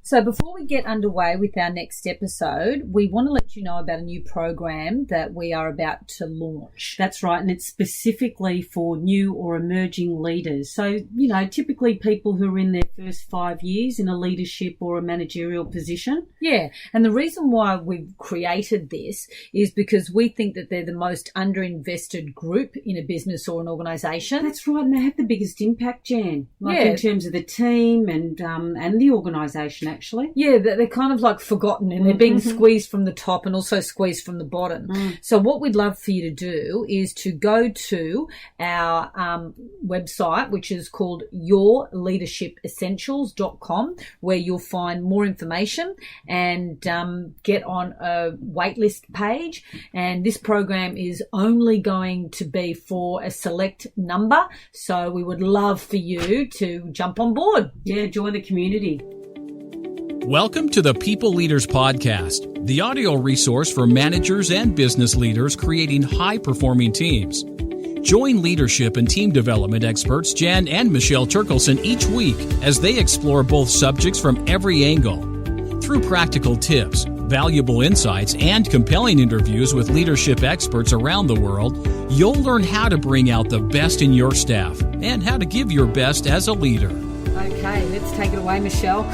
So before we get underway with our next episode, we want to let you know about a new program that we are about to launch. That's right, and it's specifically for new or emerging leaders. So, typically people who are in their first 5 years in a leadership or a managerial position. Yeah, and the reason why we've created this is because we think that they're the most underinvested group in a business or an organisation. That's right, and they have the biggest impact, Jan, in terms of the team and the organisation, actually. Yeah, they're kind of like forgotten and they're being squeezed from the top and also squeezed from the bottom. So what we'd love for you to do is to go to our website, which is called yourleadershipessentials.com, where you'll find more information and get on a waitlist page. And this program is only going to be for a select number. So we would love for you to jump on board. Yeah, join the community. Welcome to the People Leaders Podcast, the audio resource for managers and business leaders creating high-performing teams. Join leadership and team development experts Jan and Michelle Turkelson each week as they explore both subjects from every angle. Through practical tips, valuable insights, and compelling interviews with leadership experts around the world, you'll learn how to bring out the best in your staff and how to give your best as a leader. Okay, let's take it away, Michelle.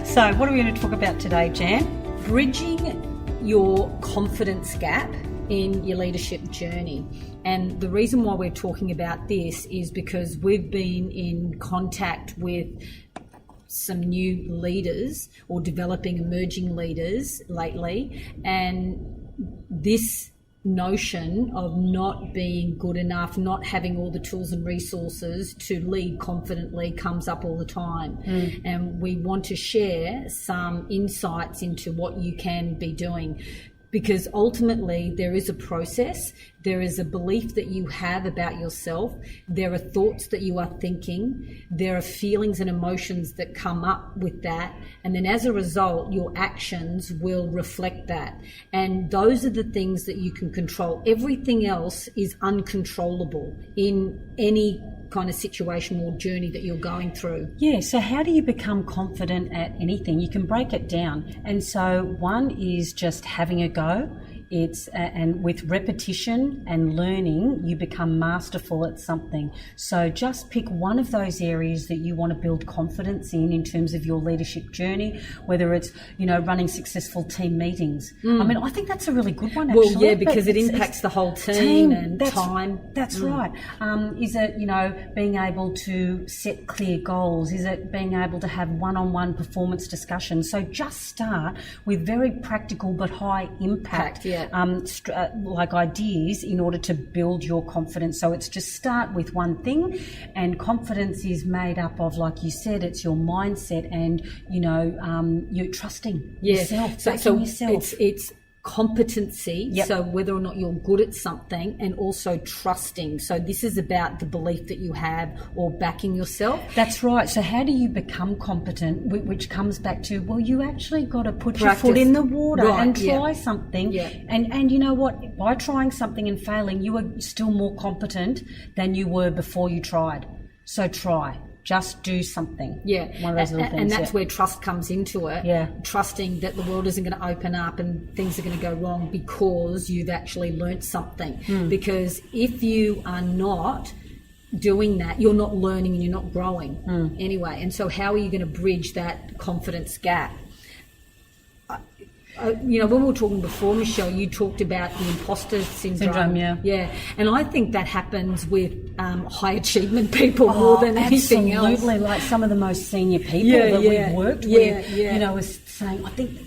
So what are we going to talk about today, Jan? Bridging your confidence gap in your leadership journey. And the reason why we're talking about this is because we've been in contact with some new leaders or developing emerging leaders lately, and this notion of not being good enough, not having all the tools and resources to lead confidently comes up all the time. And we want to share some insights into what you can be doing. Because ultimately there is a process, there is a belief that you have about yourself, there are thoughts that you are thinking, there are feelings and emotions that come up with that, and then as a result your actions will reflect that. And those are the things that you can control. Everything else is uncontrollable in any kind of situation or journey that you're going through. Yeah, so how do you become confident at anything? You can break it down. And so one is just having a go. It's and with repetition and learning, you become masterful at something. So just pick one of those areas that you want to build confidence in terms of your leadership journey, whether it's, running successful team meetings. I mean, I think that's a really good one, actually. Well, yeah, because it impacts the whole team and time. That's right. Is it, being able to set clear goals? Is it being able to have one-on-one performance discussions? So just start with very practical but high impact like ideas in order to build your confidence. So it's just start with one thing, and confidence is made up of, like you said, it's your mindset and you're trusting yourself. So it's competency, so whether or not you're good at something, and also trusting. So this is about the belief that you have or backing yourself. That's right. So how do you become competent, which comes back to, well, you actually got to put your foot in the water and try something. And you know what? By trying something and failing, you are still more competent than you were before you tried. So try. Just do something. Yeah. One of those little things. And that's where trust comes into it. Yeah. Trusting that the world isn't going to open up and things are going to go wrong because you've actually learnt something. Because if you are not doing that, you're not learning and you're not growing anyway. And so how are you going to bridge that confidence gap? When we were talking before, Michelle, you talked about the imposter syndrome. Yeah. And I think that happens with high achievement people more than anything else. Absolutely, like some of the most senior people that we've worked with, is saying, I think,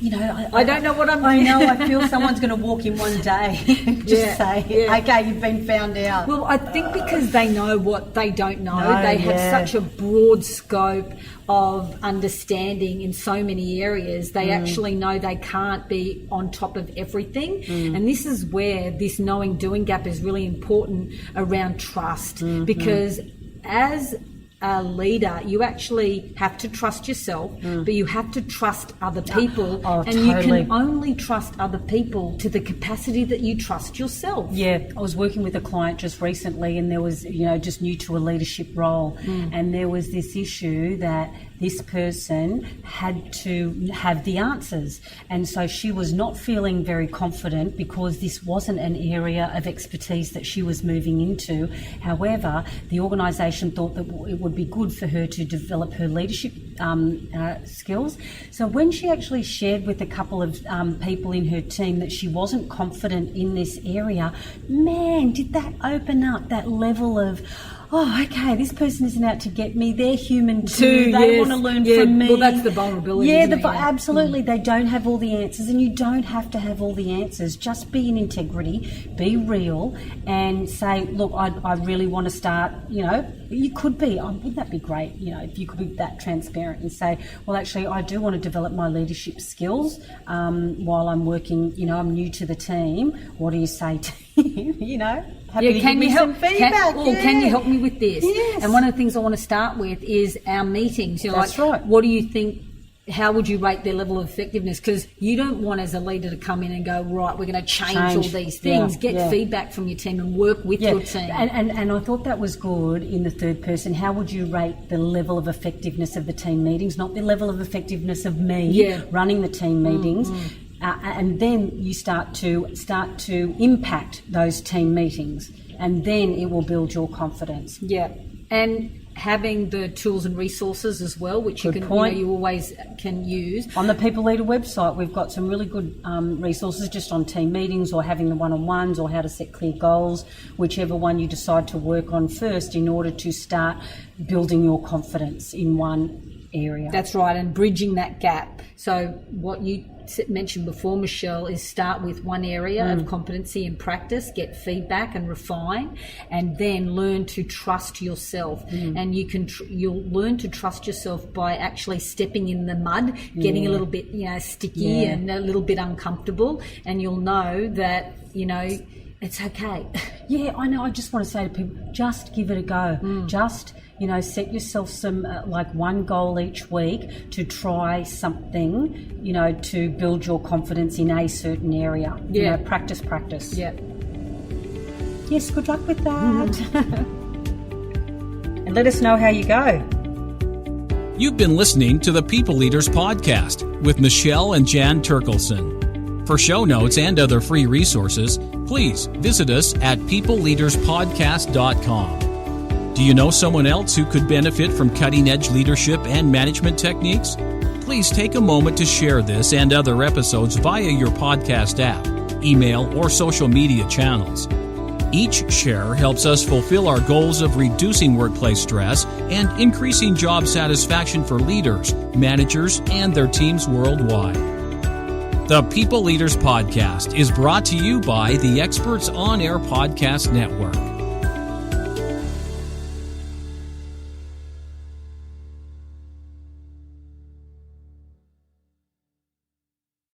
I don't know what I'm doing. I know, I feel someone's going to walk in one day and just say, okay, you've been found out. Well, I think because they know what they don't know. They have such a broad scope of understanding in so many areas. They actually know they can't be on top of everything. And this is where this knowing doing gap is really important around trust, because as a leader, you actually have to trust yourself, but you have to trust other people. Totally. You can only trust other people to the capacity that you trust yourself. Yeah, I was working with a client just recently, and there was, just new to a leadership role, and there was this issue that this person had to have the answers. And so she was not feeling very confident because this wasn't an area of expertise that she was moving into. However, the organisation thought that it would be good for her to develop her leadership skills. So when she actually shared with a couple of people in her team that she wasn't confident in this area, man, did that open up that level of, oh, okay, this person isn't out to get me. They're human too. They want to learn from me. Well, that's the vulnerability. Yeah, absolutely. They don't have all the answers, and you don't have to have all the answers. Just be in integrity, be real, and say, look, I really want to start, you could be, wouldn't that be great, if you could be that transparent and say, well, actually, I do want to develop my leadership skills while I'm working, I'm new to the team. What do you say to him, Happy to give me some feedback. Can you help me with this? Yes. And one of the things I want to start with is our meetings. That's right. What do you think? How would you rate their level of effectiveness? Because you don't want, as a leader, to come in and go, right, we're going to change all these things. Get feedback from your team and work with your team. And I thought that was good in the third person. How would you rate the level of effectiveness of the team meetings, not the level of effectiveness of me running the team meetings? And then you start to impact those team meetings, and then it will build your confidence. Yeah, and having the tools and resources as well, which you always can use. On the People Leader website, we've got some really good resources just on team meetings or having the one-on-ones or how to set clear goals, whichever one you decide to work on first in order to start building your confidence in one area. That's right, and bridging that gap. So what you mentioned before, Michelle, is start with one area of competency and practice, get feedback and refine, and then learn to trust yourself. And you'll learn to trust yourself by actually stepping in the mud, getting a little bit sticky and a little bit uncomfortable, and you'll know that it's okay. Yeah, I know. I just want to say to people, just give it a go. Just set yourself some one goal each week to try something, to build your confidence in a certain area. Practice. Yeah. Yes, good luck with that. And let us know how you go. You've been listening to the People Leaders Podcast with Michelle and Jan Turkelson. For show notes and other free resources, please visit us at peopleleaderspodcast.com. Do you know someone else who could benefit from cutting-edge leadership and management techniques? Please take a moment to share this and other episodes via your podcast app, email, or social media channels. Each share helps us fulfill our goals of reducing workplace stress and increasing job satisfaction for leaders, managers, and their teams worldwide. The People Leaders Podcast is brought to you by the Experts On Air Podcast Network.